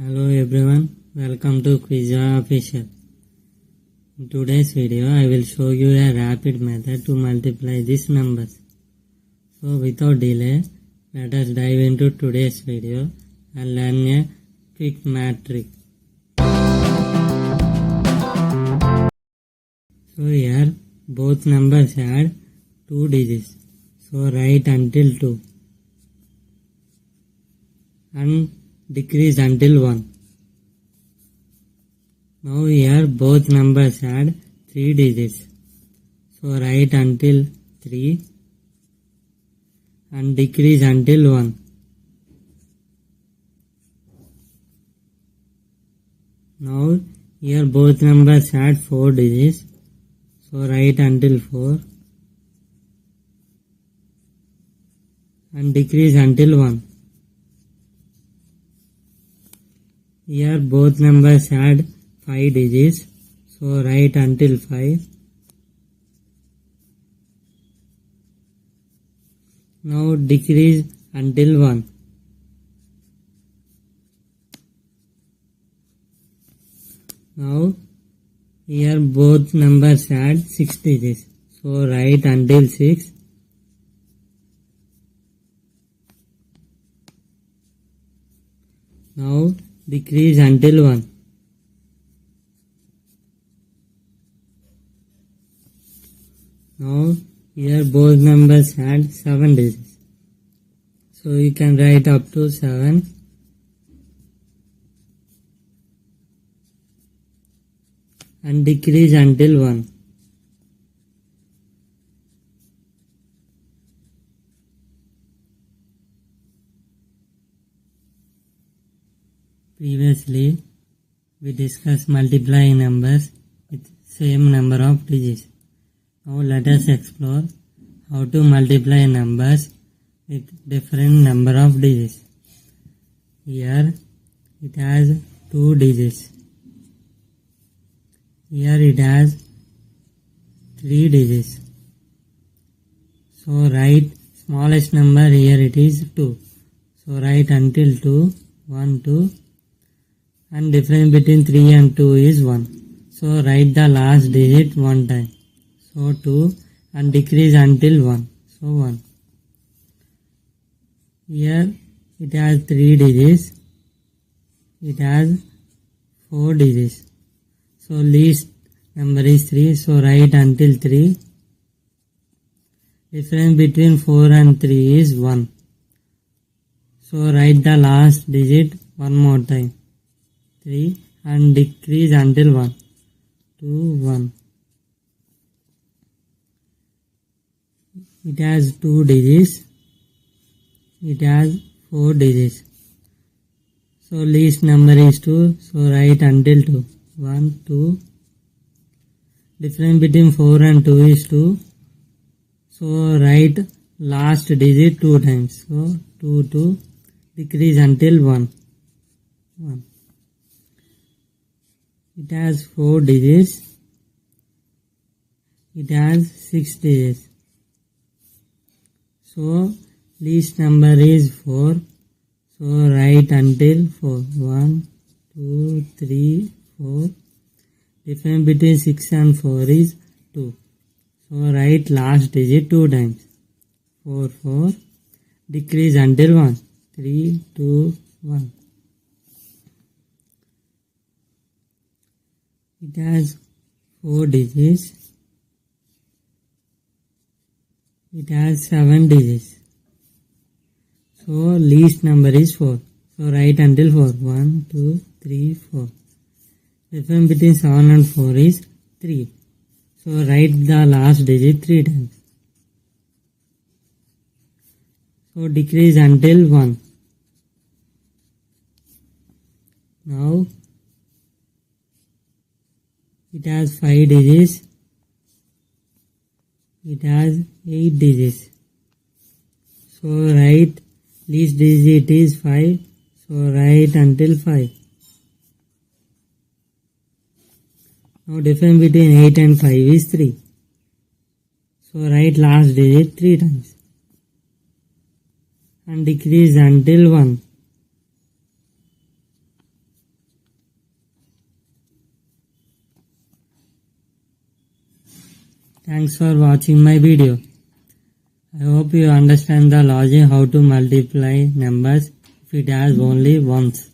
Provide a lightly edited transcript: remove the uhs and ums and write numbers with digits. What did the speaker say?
Hello everyone, welcome to Quizza Official. In today's video, I will show you a rapid method to multiply these numbers. So without delay, let us dive into today's video and learn a quick math trick. So here, both numbers add 2 digits. So write until 2 and decrease until 1. Now here both numbers add 3 digits. So write until 3 and decrease until 1. Now here both numbers add 4 digits. So write until 4 and decrease until 1. Here both numbers add 5 digits, so write until 5. Now decrease until 1. Now here both numbers add 6 digits, so write until 6. Now decrease until 1. Now here both numbers add 7 digits. So you can write up to 7. And decrease until 1. Previously, we discussed multiplying numbers with same number of digits. Now let us explore how to multiply numbers with different number of digits. Here it has 2 digits. Here it has 3 digits. So write smallest number, here it is 2. So write until 2, 1, 2. And difference between 3 and 2 is 1. So write the last digit one time. So 2 and decrease until 1. So 1. Here it has 3 digits. It has 4 digits. So least number is 3. So write until 3. Difference between 4 and 3 is 1. So write the last digit one more time. 3 and decrease until 1. 2, 1. It has 2 digits. It has 4 digits. So least number is 2. So write until 2. 1, 2. Difference between 4 and 2 is 2. So write last digit 2 times. So 2, 2. Decrease until 1. 1. It has 4 digits. It has 6 digits. So least number is 4. So write until 4. 1, 2, 3, 4. Difference between 6 and 4 is 2. So write last digit 2 times. 4, 4. Decrease until 1. 3, 2, 1. It has 4 digits. It has 7 digits. So least number is 4. So write until 4. 1, 2, 3, 4. Difference between 7 and 4 is 3. So write the last digit 3 times. So decrease until 1. Now it has 5 digits. It has 8 digits. So write least digit is 5. So write until 5. Now difference between 8 and 5 is 3. So write last digit 3 times. And decrease until 1. Thanks for watching my video. I hope you understand the logic how to multiply numbers if it has only ones.